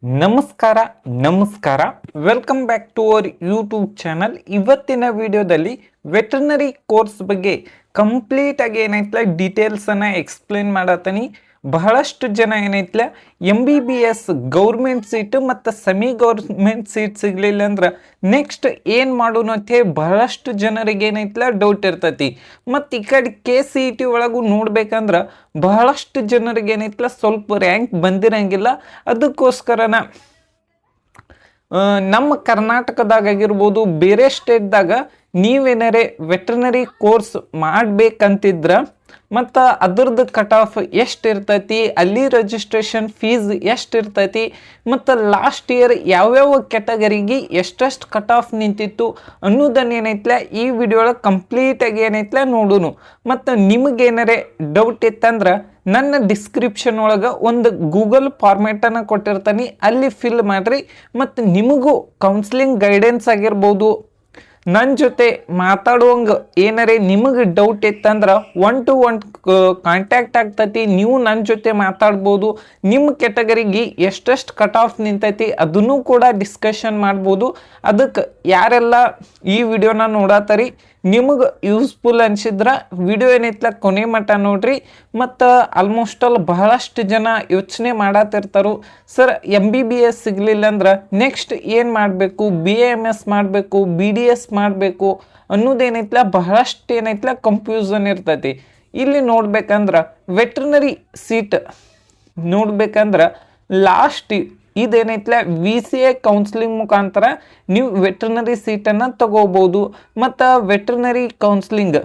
ನಮಸ್ಕಾರ ನಮಸ್ಕಾರ welcome back to our YouTube channel. ಇವತ್ತಿನ ವಿಡಿಯೋದಲ್ಲಿ ವೆಟರ್ನರಿ ಕೋರ್ಸ್ ಬಗ್ಗೆ ಕಂಪ್ಲೀಟ್ ಆಗಿ ಏನೈತ್ಲ ಡೀಟೇಲ್ಸ್ ಅನ್ನ ಎಕ್ಸ್ಪ್ಲೇನ್ ಮಾಡತ್ತೀನಿ. ಬಹಳಷ್ಟು ಜನ ಏನೈತ್ಲ MBBS ಗೌರ್ಮೆಂಟ್ ಸೀಟ್ ಮತ್ತು ಸೆಮಿ ಗೌರ್ಮೆಂಟ್ ಸೀಟ್ ಸಿಗ್ಲಿಲ್ಲ ಅಂದ್ರೆ ನೆಕ್ಸ್ಟ್ ಏನು ಮಾಡೋಣ ಅಂತ ಹೇಳಿ ಬಹಳಷ್ಟು ಜನರಿಗೆ ಏನೈತ್ಲ ಡೌಟ್ ಇರ್ತೈತಿ. ಮತ್ತು ಈ ಕಡೆ KCET ಒಳಗೂ ನೋಡ್ಬೇಕಂದ್ರೆ ಬಹಳಷ್ಟು ಜನರಿಗೆ ಏನೈತ್ಲ ಸ್ವಲ್ಪ ರ್ಯಾಂಕ್ ಬಂದಿರಂಗಿಲ್ಲ. ಅದಕ್ಕೋಸ್ಕರನ ನಮ್ಮ ಕರ್ನಾಟಕದಾಗಿರ್ಬೋದು ಬೇರೆ ಸ್ಟೇಟ್ದಾಗ ನೀವೇನಾರೇ ವೆಟರ್ನರಿ ಕೋರ್ಸ್ ಮಾಡ್ಬೇಕಂತಿದ್ರ ಮತ್ತು ಅದ್ರದ್ದು ಕಟ್ ಆಫ್ ಎಷ್ಟು ಇರ್ತೈತಿ, ಅಲ್ಲಿ ರಿಜಿಸ್ಟ್ರೇಷನ್ ಫೀಸ್ ಎಷ್ಟು ಇರ್ತೈತಿ, ಮತ್ತು ಲಾಸ್ಟ್ ಇಯರ್ ಯಾವ್ಯಾವ ಕ್ಯಾಟಗರಿಗೆ ಎಷ್ಟೆಷ್ಟು ಕಟ್ ಆಫ್ ನಿಂತಿತ್ತು ಅನ್ನೋದನ್ನ ಏನೈತ್ಲ ಈ ವಿಡಿಯೋ ಒಳಗೆ ಕಂಪ್ಲೀಟಾಗಿ ಏನೈತ್ಲ ನೋಡೋನು. ಮತ್ತು ನಿಮಗೇನಾರೇ ಡೌಟ್ ಇತ್ತಂದ್ರೆ ನನ್ನ ಡಿಸ್ಕ್ರಿಪ್ಷನ್ ಒಳಗೆ ಒಂದು ಗೂಗಲ್ ಫಾರ್ಮೇಟನ್ನು ಕೊಟ್ಟಿರ್ತಾನೆ, ಅಲ್ಲಿ ಫಿಲ್ ಮಾಡಿರಿ. ಮತ್ತು ನಿಮಗೂ ಕೌನ್ಸಿಲಿಂಗ್ ಗೈಡೆನ್ಸ್ ಆಗಿರ್ಬೋದು, ನನ್ನ ಜೊತೆ ಮಾತಾಡುವಂಗೆ ಏನಾರೇ ನಿಮಗೆ ಡೌಟ್ ಇತ್ತಂದ್ರೆ 1-to-1 ಕಾಂಟ್ಯಾಕ್ಟ್ ಆಗ್ತೈತಿ. ನೀವು ನನ್ನ ಜೊತೆ ಮಾತಾಡ್ಬೋದು. ನಿಮ್ಮ ಕ್ಯಾಟಗರಿಗೆ ಎಷ್ಟೆಷ್ಟು ಕಟ್ ಆಫ್ ನಿಂತೈತಿ ಅದನ್ನು ಕೂಡ ಡಿಸ್ಕಷನ್ ಮಾಡ್ಬೋದು. ಅದಕ್ಕೆ ಯಾರೆಲ್ಲ ಈ ವಿಡಿಯೋನ ನೋಡತ್ತರಿ ನಿಮಗೆ ಯೂಸ್ಫುಲ್ ಅನ್ಸಿದ್ರೆ ವಿಡಿಯೋ ಏನೈತ್ಲ ಕೊನೆ ಮಟ್ಟ ನೋಡ್ರಿ. ಮತ್ತು ಆಲ್ಮೋಸ್ಟ್ ಆಲ್ ಬಹಳಷ್ಟು ಜನ ಯೋಚನೆ ಮಾಡತ್ತಿರ್ತಾರು, ಸರ್ MBBS ಸಿಗಲಿಲ್ಲ ಅಂದ್ರೆ ನೆಕ್ಸ್ಟ್ ಏನು ಮಾಡಬೇಕು, BAMS ಮಾಡಬೇಕು, BDS ಮಾಡಬೇಕು ಅನ್ನೋದೇನೈತ್ಲ ಬಹಳಷ್ಟು ಏನೈತ್ಲ ಕನ್ಫ್ಯೂಷನ್ ಇರ್ತೈತಿ. ಇಲ್ಲಿ ನೋಡ್ಬೇಕಂದ್ರೆ ವೆಟರ್ನರಿ ಸೀಟ್ ನೋಡ್ಬೇಕಂದ್ರೆ ಲಾಸ್ಟ್ ಇದೇನೈತ್ಲ VCA ಕೌನ್ಸಿಲಿಂಗ್ ಮುಖಾಂತರ ನೀವು ವೆಟರ್ನರಿ ಸೀಟನ್ನು ತಗೋಬೋದು. ಮತ್ತು ವೆಟರ್ನರಿ ಕೌನ್ಸಿಲಿಂಗ್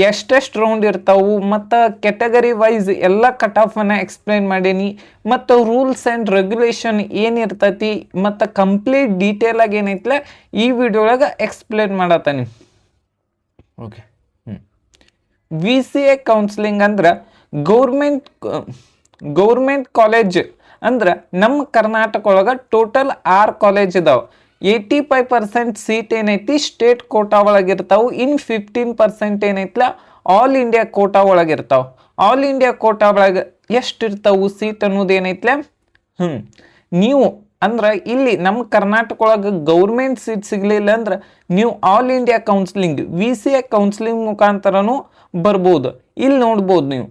ಎಷ್ಟೆಷ್ಟು ರೌಂಡ್ ಇರ್ತಾವು ಮತ್ತು ಕ್ಯಾಟಗರಿ ವೈಸ್ ಎಲ್ಲ ಕಟ್ ಆಫನ್ನು ಎಕ್ಸ್ಪ್ಲೈನ್ ಮಾಡೀನಿ. ಮತ್ತು ರೂಲ್ಸ್ ಆ್ಯಂಡ್ ರೆಗ್ಯುಲೇಷನ್ ಏನಿರ್ತೈತಿ ಮತ್ತು ಕಂಪ್ಲೀಟ್ ಡೀಟೇಲಾಗಿ ಏನೈತ್ಲ ಈ ವಿಡಿಯೋ ಒಳಗೆ ಎಕ್ಸ್ಪ್ಲೇನ್ ಮಾಡತ್ತೀನಿ. ಓಕೆ, VCA ಕೌನ್ಸಿಲಿಂಗ್ ಅಂದ್ರೆ ಗೌರ್ಮೆಂಟ್ ಕಾಲೇಜ್ ಅಂದ್ರೆ ನಮ್ಮ ಕರ್ನಾಟಕ ಒಳಗೆ ಟೋಟಲ್ 6 ಕಾಲೇಜ್ ಇದಾವೆ. 85% ಸೀಟ್ ಏನೈತಿ ಸ್ಟೇಟ್ ಕೋಟಾ ಒಳಗಿರ್ತಾವೆ. ಇನ್ನು 15% ಏನೈತ್ಲ ಆಲ್ ಇಂಡಿಯಾ ಕೋಟಾ ಒಳಗಿರ್ತಾವೆ. ಆಲ್ ಇಂಡಿಯಾ ಕೋಟಾ ಒಳಗೆ ಎಷ್ಟು ಇರ್ತಾವು ಸೀಟ್ ಅನ್ನೋದು ಏನೈತ್ಲ ನೀವು ಅಂದ್ರೆ ಇಲ್ಲಿ ನಮ್ಮ ಕರ್ನಾಟಕ ಒಳಗೆ ಗೌರ್ಮೆಂಟ್ ಸೀಟ್ ಸಿಗಲಿಲ್ಲ ಅಂದ್ರೆ ನೀವು all India counselling VCA counselling ಮುಖಾಂತರನೂ ಬರ್ಬೋದು. ಇಲ್ಲಿ ನೋಡ್ಬೋದು ನೀವು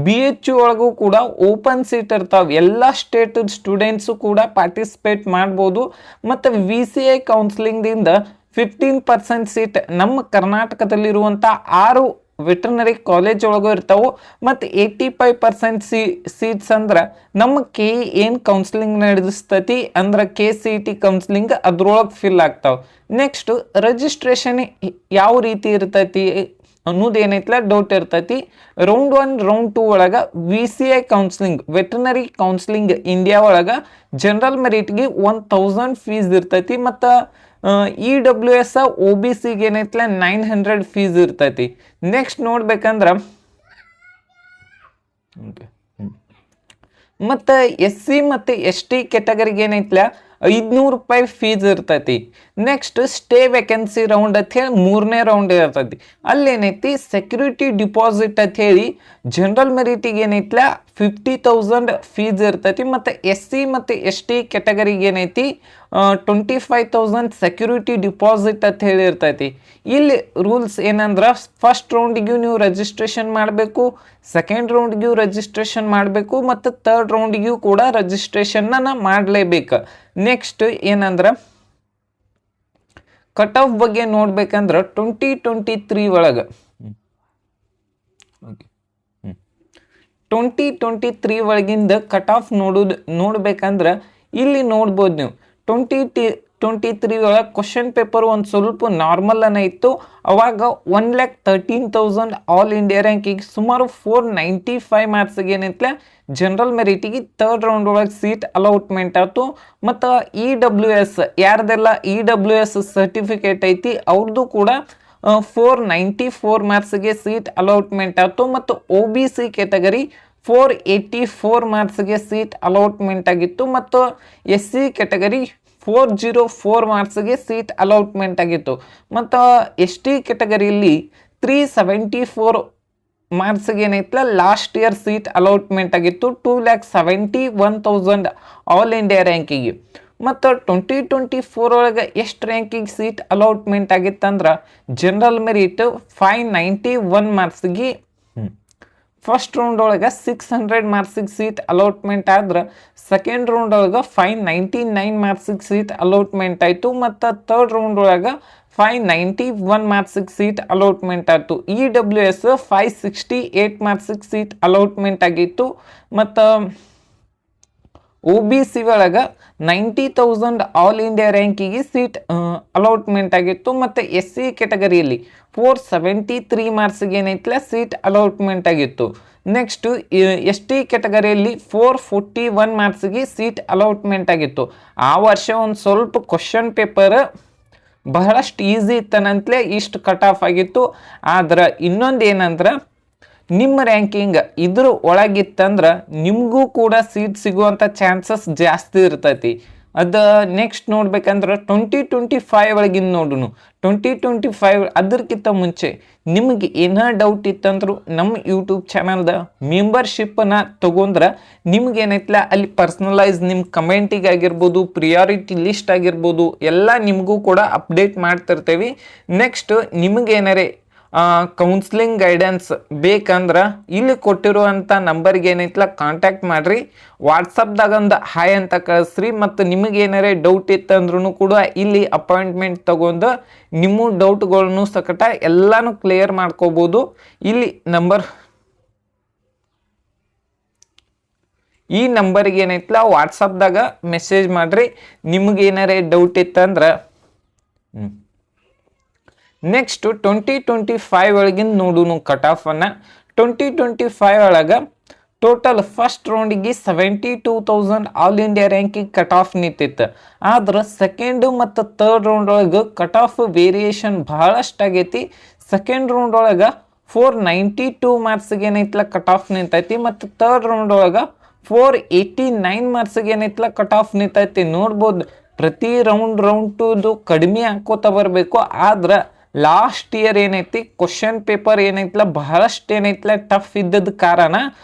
BHU ಒಳಗೂ ಕೂಡ ಓಪನ್ ಸೀಟ್ ಇರ್ತಾವೆ. ಎಲ್ಲ ಸ್ಟೇಟ್ ಸ್ಟೂಡೆಂಟ್ಸು ಕೂಡ ಪಾರ್ಟಿಸಿಪೇಟ್ ಮಾಡ್ಬೋದು. ಮತ್ತು VCA ಕೌನ್ಸಿಲಿಂಗ್ದಿಂದ 15% ಸೀಟ್ ನಮ್ಮ ಕರ್ನಾಟಕದಲ್ಲಿರುವಂಥ 6 ವೆಟರ್ನರಿ ಕಾಲೇಜ್ ಒಳಗೂ ಇರ್ತಾವೆ. ಮತ್ತು 85% ಸೀಟ್ಸ್ ಅಂದ್ರೆ ನಮ್ಮ KE ಏನು ಕೌನ್ಸಿಲಿಂಗ್ ನಡೆಸ್ತತಿ ಅಂದ್ರೆ KCET ಕೌನ್ಸಿಲಿಂಗ್ ಅದ್ರೊಳಗೆ ಫಿಲ್ ಆಗ್ತಾವೆ. ನೆಕ್ಸ್ಟ್ ರಿಜಿಸ್ಟ್ರೇಷನ್ ಯಾವ ರೀತಿ ಇರ್ತೈತಿ ಅನ್ನೋದೇನೈತ್ಲ ಡೌಟ್ ಇರ್ತೈತಿ. ರೌಂಡ್ 1 ರೌಂಡ್ 2 ಒಳಗೆ VCA counselling veterinary counselling India ಒಳಗೆ ಜನರಲ್ ಮೆರಿಟ್ಗೆ 1000 ಫೀಸ್ ಇರ್ತೈತಿ. ಮತ್ತು EWS OBCಗೆ ಏನೈತ್ಲ 900 ಫೀಸ್ ಇರ್ತೈತಿ. ನೆಕ್ಸ್ಟ್ ನೋಡ್ಬೇಕಂದ್ರೆ ಮತ್ತು SC ಮತ್ತು ST ಕ್ಯಾಟಗರಿಗೆ ಏನೈತ್ಲ 500 ರೂಪಾಯಿ ಫೀಸ್ ಇರ್ತೈತಿ. ನೆಕ್ಸ್ಟ್ ಸ್ಟೇ ವೇಕೆನ್ಸಿ ರೌಂಡ್ ಅಂತ ಹೇಳಿ 3ನೇ ರೌಂಡ್ ಇರ್ತೈತಿ. ಅಲ್ಲೇನೈತಿ ಸೆಕ್ಯೂರಿಟಿ ಡಿಪಾಸಿಟ್ ಅಂತ ಹೇಳಿ ಜನರಲ್ ಮೆರಿಟಿಗೆ ಏನೈತ್ಲ 50,000 ಫೀಸ್ ಇರ್ತೈತಿ. ಮತ್ತು SC ಮತ್ತು ST ಕ್ಯಾಟಗರಿಗೆ ಏನೈತಿ 25,000 ಸೆಕ್ಯೂರಿಟಿ ಡಿಪಾಸಿಟ್ ಅಂತ ಹೇಳಿ ಇರ್ತೈತಿ. ಇಲ್ಲಿ ರೂಲ್ಸ್ ಏನಂದ್ರೆ ಫಸ್ಟ್ ರೌಂಡಿಗೂ ನೀವು ರಿಜಿಸ್ಟ್ರೇಷನ್ ಮಾಡಬೇಕು, ಸೆಕೆಂಡ್ ರೌಂಡ್ಗೂ ರಿಜಿಸ್ಟ್ರೇಷನ್ ಮಾಡಬೇಕು, ಮತ್ತು ಥರ್ಡ್ ರೌಂಡಿಗೂ ಕೂಡ ರಿಜಿಸ್ಟ್ರೇಷನ್ನ ಮಾಡಲೇಬೇಕು. ನೆಕ್ಸ್ಟ್ ಏನಂದ್ರೆ ಕಟ್ ಆಫ್ ಬಗ್ಗೆ ನೋಡ್ಬೇಕಂದ್ರೆ 2023 ಒಳಗೆ 2023 ಒಳಗಿಂದ ಕಟ್ ಆಫ್ ನೋಡ್ಬೇಕಂದ್ರೆ ಇಲ್ಲಿ ನೋಡ್ಬೋದು ನೀವು 2023 ಒಳಗೆ ಕ್ವಶನ್ ಪೇಪರ್ ಒಂದು ಸ್ವಲ್ಪ ನಾರ್ಮಲ್ ಅನ್ನ ಇತ್ತು. ಅವಾಗ 1,13,000 ಆಲ್ ಇಂಡಿಯಾ ರ್ಯಾಂಕಿಗೆ ಸುಮಾರು 495 ಮಾರ್ಕ್ಸ್ಗೆ ಏನೈತ್ಲ ಜನರಲ್ ಮೆರಿಟಿಗೆ ಥರ್ಡ್ ರೌಂಡ್ ಒಳಗೆ ಸೀಟ್ ಅಲೌಟ್ಮೆಂಟ್ ಆಯ್ತು. ಮತ್ತು EWS ಯಾರ್ದೆಲ್ಲ EWS ಸರ್ಟಿಫಿಕೇಟ್ ಐತಿ ಅವ್ರದ್ದು ಕೂಡ 494 ಮಾರ್ಕ್ಸ್ಗೆ ಸೀಟ್ ಅಲೌಟ್ಮೆಂಟ್ ಆಯ್ತು. ಮತ್ತು OBC ಕ್ಯಾಟಗರಿ 484 ಮಾರ್ಕ್ಸ್ಗೆ ಸೀಟ್ ಅಲೌಟ್ಮೆಂಟ್ ಆಗಿತ್ತು. ಮತ್ತು SC ಕ್ಯಾಟಗರಿ 404 ಮಾರ್ಕ್ಸ್ಗೆ ಸೀಟ್ ಅಲೌಟ್ಮೆಂಟ್ ಆಗಿತ್ತು. ಮತ್ತು ST ಕ್ಯಾಟಗರಿಯಲ್ಲಿ 374 ಮಾರ್ಕ್ಸ್ಗೆ ಏನೈತಲ್ಲ ಲಾಸ್ಟ್ ಇಯರ್ ಸೀಟ್ ಅಲಾಟ್ಮೆಂಟ್ ಆಗಿತ್ತು 2,71,000 ಆಲ್ ಇಂಡಿಯಾ ರ್ಯಾಂಕಿಗೆ. ಮತ್ತು 2024 ಒಳಗೆ ಎಷ್ಟು ರ್ಯಾಂಕಿಗೆ ಸೀಟ್ ಅಲಾಟ್ಮೆಂಟ್ ಆಗಿತ್ತಂದ್ರೆ ಜನರಲ್ ಮೆರಿಟ್ 591 ಮಾರ್ಕ್ಸ್ಗೆ ಫಸ್ಟ್ ರೌಂಡ್ ಒಳಗೆ 600 ಮಾರ್ಕ್ಸಿಗೆ ಸೀಟ್ ಅಲಾಟ್ಮೆಂಟ್ ಆದ್ರೆ ಸೆಕೆಂಡ್ ರೌಂಡ್ ಒಳಗೆ 599 ಮಾರ್ಕ್ಸಿಗೆ ಸೀಟ್ ಅಲಾಟ್ಮೆಂಟ್ ಆಯಿತು. ಮತ್ತು ಥರ್ಡ್ ರೌಂಡ್ ಒಳಗೆ 591 ಮಾರ್ಕ್ಸಿಗೆ ಸೀಟ್ ಅಲಾಟ್ಮೆಂಟ್ ಆಯಿತು. EWS 568 ಮಾರ್ಕ್ಸಿಗೆ ಸೀಟ್ ಅಲಾಟ್ಮೆಂಟ್ ಆಗಿತ್ತು. ಮತ್ತು OBC ಒಳಗೆ 90,000 ಆಲ್ ಇಂಡಿಯಾ ರ್ಯಾಂಕಿಗೆ ಸೀಟ್ ಅಲಾಟ್ಮೆಂಟ್ ಆಗಿತ್ತು. ಮತ್ತು SC ಕ್ಯಾಟಗರಿಯಲ್ಲಿ 473 ಮಾರ್ಕ್ಸ್ಗೆ ಏನೈತಲ್ಲ ಸೀಟ್ ಅಲಾಟ್ಮೆಂಟ್ ಆಗಿತ್ತು. ನೆಕ್ಸ್ಟು ST ಕ್ಯಾಟಗರಿಯಲ್ಲಿ 441 ಮಾರ್ಕ್ಸ್ಗೆ ಸೀಟ್ ಅಲಾಟ್ಮೆಂಟ್ ಆಗಿತ್ತು. ಆ ವರ್ಷ ಒಂದು ಸ್ವಲ್ಪ ಕ್ವಶನ್ ಪೇಪರ್ ಬಹಳಷ್ಟು ಈಸಿ ಇತ್ತನಂತಲೇ ಇಷ್ಟು ಕಟ್ ಆಫ್ ಆಗಿತ್ತು. ಆದ್ರೆ ಇನ್ನೊಂದು ಏನಂದ್ರೆ ನಿಮ್ಮ ರ್ಯಾಂಕಿಂಗ್ ಇದ್ರ ಒಳಗಿತ್ತಂದ್ರೆ ನಿಮಗೂ ಕೂಡ ಸೀಟ್ ಸಿಗುವಂಥ ಚಾನ್ಸಸ್ ಜಾಸ್ತಿ ಇರ್ತೈತಿ. ಅದು ನೆಕ್ಸ್ಟ್ ನೋಡ್ಬೇಕಂದ್ರೆ 2025 ಒಳಗಿನ ನೋಡುನು. 2025 ಅದಕ್ಕಿಂತ ಮುಂಚೆ ನಿಮಗೆ ಏನೋ ಡೌಟ್ ಇತ್ತಂದ್ರು ನಮ್ಮ ಯೂಟ್ಯೂಬ್ ಚಾನಲ್ದ ಮೆಂಬರ್ಶಿಪ್ಪನ್ನು ತೊಗೊಂಡ್ರೆ ನಿಮ್ಗೇನೈತಲ್ಲ ಅಲ್ಲಿ ಪರ್ಸ್ನಲೈಸ್ ನಿಮ್ಮ ಕಮೆಂಟಿಗೆ ಆಗಿರ್ಬೋದು, ಪ್ರಿಯಾರಿಟಿ ಲಿಸ್ಟ್ ಆಗಿರ್ಬೋದು ಎಲ್ಲ ನಿಮಗೂ ಕೂಡ ಅಪ್ಡೇಟ್ ಮಾಡ್ತಿರ್ತೇವೆ. ನೆಕ್ಸ್ಟ್ ನಿಮಗೇನಾರೇ ಕೌನ್ಸ್ಲಿಂಗ್ ಗೈಡೆನ್ಸ್ ಬೇಕಂದ್ರೆ ಇಲ್ಲಿ ಕೊಟ್ಟಿರುವಂಥ ನಂಬರ್ಗೆ ಏನೈತಲ್ಲ ಕಾಂಟ್ಯಾಕ್ಟ್ ಮಾಡಿರಿ. ವಾಟ್ಸಪ್ದಾಗ ಒಂದು ಹಾಯ್ ಅಂತ ಕಳಿಸ್ರಿ. ಮತ್ತು ನಿಮಗೇನಾರೇ ಡೌಟ್ ಇತ್ತಂದ್ರೂ ಕೂಡ ಇಲ್ಲಿ ಅಪಾಯಿಂಟ್ಮೆಂಟ್ ತಗೊಂಡು ನಿಮ್ಮ ಡೌಟ್ಗಳನ್ನು ಸಕಟ ಎಲ್ಲನೂ ಕ್ಲಿಯರ್ ಮಾಡ್ಕೋಬೋದು. ಇಲ್ಲಿ ಈ ನಂಬರ್ಗೆ ಏನೈತಲ್ಲ ವಾಟ್ಸಪ್ದಾಗ ಮೆಸೇಜ್ ಮಾಡಿರಿ ನಿಮಗೇನಾರೇ ಡೌಟ್ ಇತ್ತಂದ್ರೆ. ನೆಕ್ಸ್ಟ್ 2025 ಒಳಗಿನ ನೋಡುನು ಕಟ್ ಆಫನ್ನು. 2025 ಒಳಗೆ ಟೋಟಲ್ ಫಸ್ಟ್ ರೌಂಡಿಗೆ 72,000 all India ranking cut off ನಿಂತಿತ್ತು. ಆದ್ರೆ ಸೆಕೆಂಡು ಮತ್ತು ಥರ್ಡ್ ರೌಂಡ್ ಒಳಗೆ ಕಟ್ ಆಫ್ ವೇರಿಯೇಷನ್ ಬಹಳಷ್ಟು ಆಗೈತಿ. ಸೆಕೆಂಡ್ ರೌಂಡ್ ಒಳಗೆ 492 ಮಾರ್ಕ್ಸ್ಗೆ ಏನೈತಲ್ಲ ಕಟ್ ಆಫ್ ನಿಂತೈತಿ. ಮತ್ತು ಥರ್ಡ್ ರೌಂಡ್ ಒಳಗೆ 489 ಮಾರ್ಕ್ಸ್ಗೆ ಏನೈತಲ್ಲ ಕಟ್ ಆಫ್ ನಿಂತೈತಿ. ನೋಡ್ಬೋದು ಪ್ರತಿ ರೌಂಡ್ ಕಡಿಮೆ ಹಾಕೋತಾ ಬರಬೇಕು. ಆದ್ರೆ ಲಾಸ್ಟ್ ಇಯರ್ ಏನೈತಿ ಕ್ವಶನ್ ಪೇಪರ್ ಏನೈತಲ್ಲ ಬಹಳಷ್ಟು ಏನೈತಲ್ಲ ಟಫ್ ಇದ್ದದ ಕಾರಣ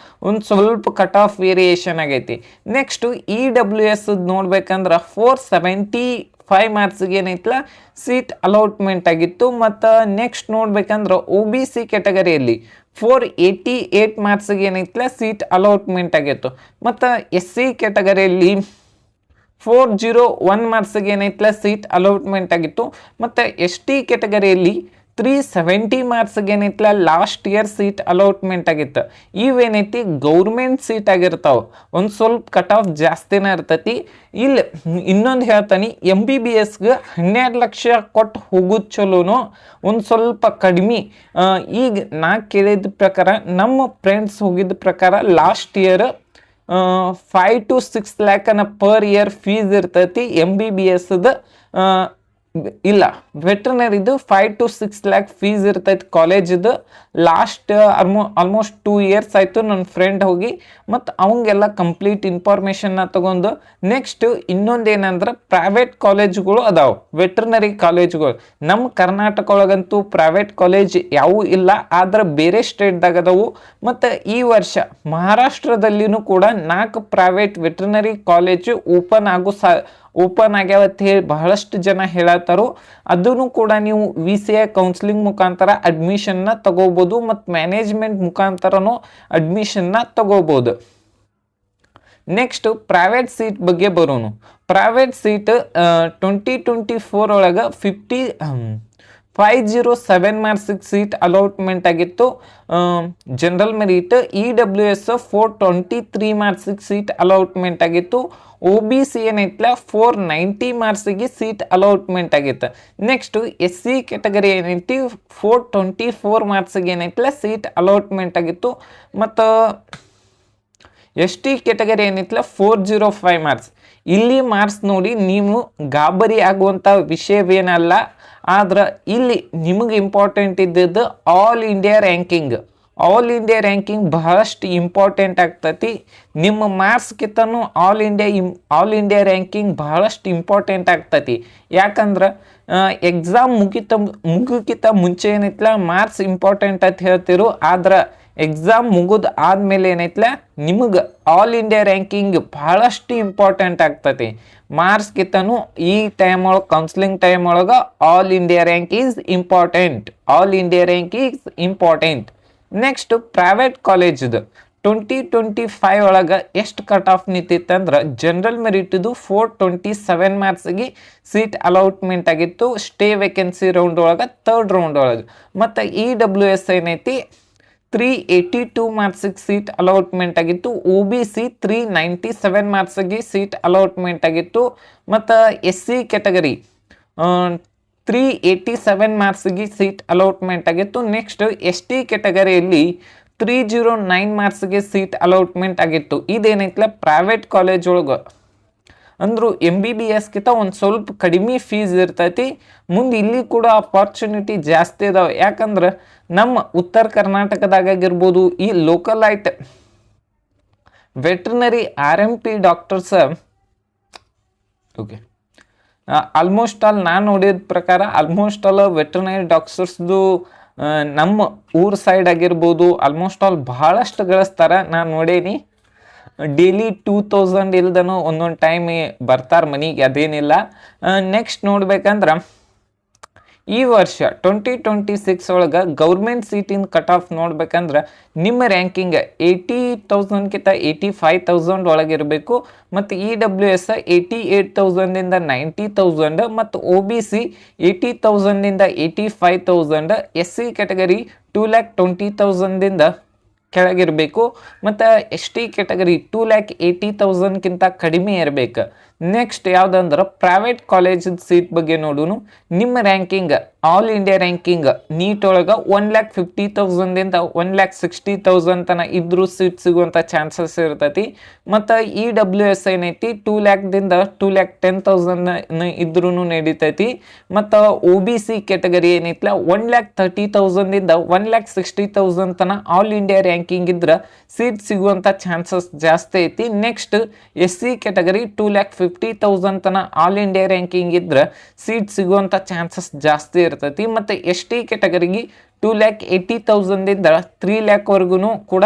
ಒಂದು ಸ್ವಲ್ಪ ಕಟ್ ಆಫ್ ವೇರಿಯೇಷನ್ ಆಗೈತಿ. ನೆಕ್ಸ್ಟು EWS ನೋಡ್ಬೇಕಂದ್ರೆ 475 ಮಾರ್ಕ್ಸ್ಗೆ ಏನೈತಲ್ಲ ಸೀಟ್ ಅಲಾಟ್ಮೆಂಟ್ ಆಗಿತ್ತು. ಮತ್ತು ನೆಕ್ಸ್ಟ್ ನೋಡ್ಬೇಕಂದ್ರೆ OBC ಕ್ಯಾಟಗರಿಯಲ್ಲಿ 488 ಮಾರ್ಕ್ಸ್ಗೆ ಏನೈತಲ್ಲ ಸೀಟ್ ಅಲಾಟ್ಮೆಂಟ್ ಆಗಿತ್ತು. ಮತ್ತು SC ಕ್ಯಾಟಗರಿಯಲ್ಲಿ 401 ಮಾರ್ಕ್ಸ್ಗೆ ಏನೈತಲ್ಲ ಸೀಟ್ ಅಲಾಟ್ಮೆಂಟ್ ಆಗಿತ್ತು. ಮತ್ತು ST ಕ್ಯಾಟಗರಿಯಲ್ಲಿ 370 ಮಾರ್ಕ್ಸ್ಗೆ ಏನೈತಲ್ಲ ಲಾಸ್ಟ್ ಇಯರ್ ಸೀಟ್ ಅಲಾಟ್ಮೆಂಟ್ ಆಗಿತ್ತು. ಇವೇನೈತಿ ಗೌರ್ಮೆಂಟ್ ಸೀಟ್ ಆಗಿರ್ತಾವೆ, ಒಂದು ಸ್ವಲ್ಪ ಕಟ್ ಆಫ್ ಜಾಸ್ತಿನೇ ಇರ್ತೈತಿ. ಇಲ್ಲಿ ಇನ್ನೊಂದು ಹೇಳ್ತಾನೆ, MBBSಗೆ 12 ಲಕ್ಷ ಕೊಟ್ಟು ಹೋಗೋದು ಚಲೋನು ಒಂದು ಸ್ವಲ್ಪ ಕಡಿಮೆ. ಈಗ ನಾ ಕೇಳಿದ ಪ್ರಕಾರ ನಮ್ಮ ಫ್ರೆಂಡ್ಸ್ ಹೋಗಿದ್ದ ಪ್ರಕಾರ last year 5 to 6 lakh per year fees ಇರ್ತೈತಿ. MBBSದ ಇಲ್ಲ ವೆಟರ್ನರಿದು 5 to 6 lakh ಫೀಸ್ ಇರ್ತೈತಿ ಕಾಲೇಜಿದು. ಲಾಸ್ಟ್ ಆಲ್ಮೋಸ್ಟ್ 2 years ಆಯಿತು ನನ್ನ ಫ್ರೆಂಡ್ ಹೋಗಿ. ಮತ್ತು ಅವಂಗೆಲ್ಲ ಕಂಪ್ಲೀಟ್ ಇನ್ಫಾರ್ಮೇಷನ್ನ ತಗೊಂಡು ನೆಕ್ಸ್ಟ್ ಇನ್ನೊಂದೇನಂದ್ರೆ ಪ್ರೈವೇಟ್ ಕಾಲೇಜ್ಗಳು ಅದಾವೆ, ವೆಟರ್ನರಿ ಕಾಲೇಜ್ಗಳು. ನಮ್ಮ ಕರ್ನಾಟಕ ಒಳಗಂತೂ ಪ್ರೈವೇಟ್ ಕಾಲೇಜ್ ಯಾವೂ ಇಲ್ಲ, ಆದ್ರೆ ಬೇರೆ ಸ್ಟೇಟ್ದಾಗ ಅದಾವು. ಮತ್ತು ಈ ವರ್ಷ ಮಹಾರಾಷ್ಟ್ರದಲ್ಲಿನೂ ಕೂಡ 4 ಪ್ರೈವೇಟ್ ವೆಟರ್ನರಿ ಕಾಲೇಜು ಓಪನ್ ಆಗ್ಯಾವ ಅಂತ ಹೇಳಿ ಬಹಳಷ್ಟು ಜನ ಹೇಳತ್ತಾರು. ಅದನ್ನು ಕೂಡ ನೀವು VCI ಕೌನ್ಸಿಲಿಂಗ್ ಮುಖಾಂತರ ಅಡ್ಮಿಷನ್ನ ತಗೋಬೋದು ಮತ್ತು ಮ್ಯಾನೇಜ್ಮೆಂಟ್ ಮುಖಾಂತರನೂ ಅಡ್ಮಿಷನ್ನ ತಗೋಬೋದು. ನೆಕ್ಸ್ಟ್ ಪ್ರೈವೇಟ್ ಸೀಟ್ ಬಗ್ಗೆ ಬರೋನು. ಪ್ರೈವೇಟ್ ಸೀಟ್ 2024 ಒಳಗೆ 507 ಮಾರ್ಕ್ಸಿಗೆ ಸೀಟ್ ಅಲಾಟ್ಮೆಂಟ್ ಆಗಿತ್ತು. ಜನರಲ್ ಮೆರಿಟ್ EWS 423 ಮಾರ್ಕ್ಸಿಗೆ ಸೀಟ್ ಅಲಾಟ್ಮೆಂಟ್ ಆಗಿತ್ತು. OBC ಏನೈತಲ್ಲ 490 ಮಾರ್ಕ್ಸಿಗೆ ಸೀಟ್ ಅಲಾಟ್ಮೆಂಟ್ ಆಗಿತ್ತು. ನೆಕ್ಸ್ಟ್ SC ಕ್ಯಾಟಗರಿ ಏನೈತಿ 424 ಮಾರ್ಕ್ಸಿಗೆ ಏನೈತಲ್ಲ ಸೀಟ್ ಅಲಾಟ್ಮೆಂಟ್ ಆಗಿತ್ತು. ಮತ್ತು ST ಕ್ಯಾಟಗರಿ ಏನೈತಲ್ಲ 405 ಮಾರ್ಕ್ಸ್. ಇಲ್ಲಿ ಮಾರ್ಕ್ಸ್ ನೋಡಿ ನೀವು ಗಾಬರಿ ಆಗುವಂಥ ವಿಷಯವೇನಲ್ಲ. ಆದ್ರೆ ಇಲ್ಲಿ ನಿಮಗೆ ಇಂಪಾರ್ಟೆಂಟ್ ಇದ್ದದ್ದು all India ranking. All India ranking ಬಹಳಷ್ಟು ಇಂಪಾರ್ಟೆಂಟ್ ಆಗ್ತೈತಿ. ನಿಮ್ಮ ಮಾರ್ಕ್ಸ್ಗಿಂತನೂ ಆಲ್ ಇಂಡಿಯಾ ರ್ಯಾಂಕಿಂಗ್ ಬಹಳಷ್ಟು ಇಂಪಾರ್ಟೆಂಟ್ ಆಗ್ತೈತಿ. ಯಾಕಂದ್ರೆ ಎಕ್ಸಾಮ್ ಮುಗಿಕ್ಕಿಂತ ಮುಂಚೆ ಏನೈತಲ್ಲ ಮಾರ್ಕ್ಸ್ ಇಂಪಾರ್ಟೆಂಟ್ ಅಂತ ಹೇಳ್ತಿರು. ಆದ್ರೆ ಎಕ್ಸಾಮ್ ಮುಗಿದ ಆದ್ಮೇಲೆ ಏನೈತ್ಲ ನಿಮಗೆ ಆಲ್ ಇಂಡಿಯಾ ರ್ಯಾಂಕಿಂಗ್ ಬಹಳಷ್ಟು ಇಂಪಾರ್ಟೆಂಟ್ ಆಗ್ತತಿ. ಮಾರ್ಕ್ಸ್ಗಿಂತನೂ ಈ ಟೈಮ್ ಒಳಗೆ ಕೌನ್ಸಿಲಿಂಗ್ ಟೈಮ್ ಒಳಗೆ all India rank is important. All India rank is important. Next private ಕಾಲೇಜ್ದು 2025 ಒಳಗೆ ಎಷ್ಟು ಕಟ್ ಆಫ್ ನಿಂತಿತ್ತಂದ್ರೆ ಜನರಲ್ ಮೆರಿಟ್ದು 427 ಮಾರ್ಕ್ಸ್ಗೆ ಸೀಟ್ ಅಲಾಟ್ಮೆಂಟ್ ಆಗಿತ್ತು ಸ್ಟೇ ವೇಕೆನ್ಸಿ ರೌಂಡ್ ಒಳಗೆ ಥರ್ಡ್ ರೌಂಡ್ ಒಳಗೆ. ಮತ್ತು EWS ಏನೈತಿ 382 ಮಾರ್ಕ್ಸಿಗೆ ಸೀಟ್ ಅಲಾಟ್ಮೆಂಟ್ ಆಗಿತ್ತು. OBC 397 ಮಾರ್ಕ್ಸಿಗೆ ಸೀಟ್ ಅಲಾಟ್ಮೆಂಟ್ ಆಗಿತ್ತು. ಮತ್ತು SC ಕ್ಯಾಟಗರಿ 387 ಮಾರ್ಕ್ಸಿಗೆ ಸೀಟ್ ಅಲಾಟ್ಮೆಂಟ್ ಆಗಿತ್ತು. ನೆಕ್ಸ್ಟ್ ST ಕ್ಯಾಟಗರಿಯಲ್ಲಿ 309 ಮಾರ್ಕ್ಸ್ಗೆ ಸೀಟ್ ಅಲಾಟ್ಮೆಂಟ್ ಆಗಿತ್ತು. ಇದೇನೈತಲ್ಲ ಪ್ರೈವೇಟ್ ಕಾಲೇಜ್ ಒಳಗೆ ಅಂದ್ರು MBBSಗಿಂತ ಒಂದು ಸ್ವಲ್ಪ ಕಡಿಮೆ ಫೀಸ್ ಇರ್ತೈತಿ. ಮುಂದೆ ಇಲ್ಲಿ ಕೂಡ ಅಪಾರ್ಚುನಿಟಿ ಜಾಸ್ತಿ ಇದಾವೆ. ಯಾಕಂದ್ರೆ ನಮ್ಮ ಉತ್ತರ ಕರ್ನಾಟಕದಾಗಿರ್ಬೋದು ಈ ಲೋಕಲ್ ಐಟ್ ವೆಟ್ರಿನರಿ RMP doctors okay almost all ನಾನು ನೋಡಿದ ಪ್ರಕಾರ ಆಲ್ಮೋಸ್ಟ್ ಆಲ್ ವೆಟ್ರಿನರಿ ಡಾಕ್ಟರ್ಸ್ದು ನಮ್ಮ ಊರ್ ಸೈಡ್ ಆಗಿರ್ಬೋದು ಆಲ್ಮೋಸ್ಟ್ ಆಲ್ ಬಹಳಷ್ಟು ಗಳಿಸ್ತಾರ. ನಾನು ನೋಡೇನಿ ಡೈಲಿ 2000 ಇಲ್ದನು ಒಂದೊಂದು ಟೈಮ್ ಬರ್ತಾರೆ ಮನೆಗೆ, ಅದೇನಿಲ್ಲ. ನೆಕ್ಸ್ಟ್ ನೋಡ್ಬೇಕಂದ್ರೆ ಈ ವರ್ಷ 2026 ಒಳಗೆ ಗೌರ್ಮೆಂಟ್ ಸೀಟಿನ ಕಟ್ ಆಫ್ ನೋಡ್ಬೇಕಂದ್ರೆ ನಿಮ್ಮ ರ್ಯಾಂಕಿಂಗ್ 80,000ಕಿಂತ 85,000 ಒಳಗಿರಬೇಕು. ಮತ್ತು EWS 88,000ಇಂದ 90,000 ಮತ್ತು OBC 80,000ಇಂದ 85,000, SC ಕ್ಯಾಟಗರಿ 2,20,000ದಿಂದ ಕೆಳಗಿರಬೇಕು. ಮತ್ತು ST ಕ್ಯಾಟಗರಿ 2,80,000ಕಿಂತ ಕಡಿಮೆ ಇರಬೇಕು. ನೆಕ್ಸ್ಟ್ ಯಾವುದಂದ್ರೆ ಪ್ರೈವೇಟ್ ಕಾಲೇಜ್ ಸೀಟ್ ಬಗ್ಗೆ ನೋಡೋಣ. ನಿಮ್ಮ ranking all India ranking NEET ಒಳಗೆ 1,50,000ಇಂದ 1,60,000 ತನ ಇದ್ರೂ ಸೀಟ್ ಸಿಗುವಂಥ ಚಾನ್ಸಸ್ ಇರ್ತೈತಿ. ಮತ್ತು EWS ಏನೈತಿ 2,00,000ದಿಂದ 2,10,000 ಇದ್ರೂ ನಡೀತೈತಿ. ಮತ್ತು OBC ಕ್ಯಾಟಗರಿ ಏನೈತಿಲ್ಲ 1,30,000ಇಂದ 1,60,000 ತನ ಆಲ್ ಇಂಡಿಯಾ ರ್ಯಾಂಕಿಂಗ್ ಇದ್ರೆ ಸೀಟ್ ಸಿಗುವಂಥ ಚಾನ್ಸಸ್ ಜಾಸ್ತಿ ಐತಿ. ನೆಕ್ಸ್ಟ್ SC ಕ್ಯಾಟಗರಿ 2,50,000 ತನ ಆಲ್ ಇಂಡಿಯಾ ರ್ಯಾಂಕಿಂಗ್ ಇದ್ರೆ ಸೀಟ್ ಸಿಗುವಂಥ ಚಾನ್ಸಸ್ ಜಾಸ್ತಿ ಇರ್ತೈತಿ. ಮತ್ತು ST ಕ್ಯಾಟಗರಿಗೆ 2,80,000ಇಂದ 3,00,000ವರೆಗೂ ಕೂಡ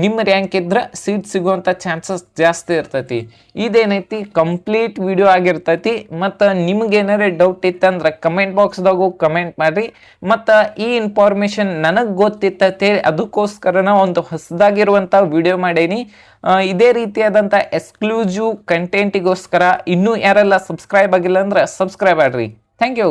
ನಿಮ್ಮ ರ್ಯಾಂಕ್ ಇದ್ರೆ ಸೀಟ್ ಸಿಗುವಂಥ ಚಾನ್ಸಸ್ ಜಾಸ್ತಿ ಇರ್ತೈತಿ. ಇದೇನೈತಿ ಕಂಪ್ಲೀಟ್ ವಿಡಿಯೋ ಆಗಿರ್ತೈತಿ. ಮತ್ತು ನಿಮ್ಗೇನಾರೇ ಡೌಟ್ ಇತ್ತಂದ್ರೆ ಕಮೆಂಟ್ ಬಾಕ್ಸ್ದಾಗೂ ಕಮೆಂಟ್ ಮಾಡಿರಿ. ಮತ್ತು ಈ ಇನ್ಫಾರ್ಮೇಷನ್ ನನಗೆ ಗೊತ್ತಿತ್ತಂತೆ ಅದಕ್ಕೋಸ್ಕರನ ಒಂದು ಹೊಸದಾಗಿರುವಂಥ ವಿಡಿಯೋ ಮಾಡೇನಿ. ಇದೇ ರೀತಿಯಾದಂಥ ಎಕ್ಸ್ಕ್ಲೂಸಿವ್ ಕಂಟೆಂಟಿಗೋಸ್ಕರ ಇನ್ನೂ ಯಾರೆಲ್ಲ ಸಬ್ಸ್ಕ್ರೈಬ್ ಆಗಿಲ್ಲ ಅಂದ್ರೆ ಸಬ್ಸ್ಕ್ರೈಬ್ ಮಾಡ್ರಿ. Thank you.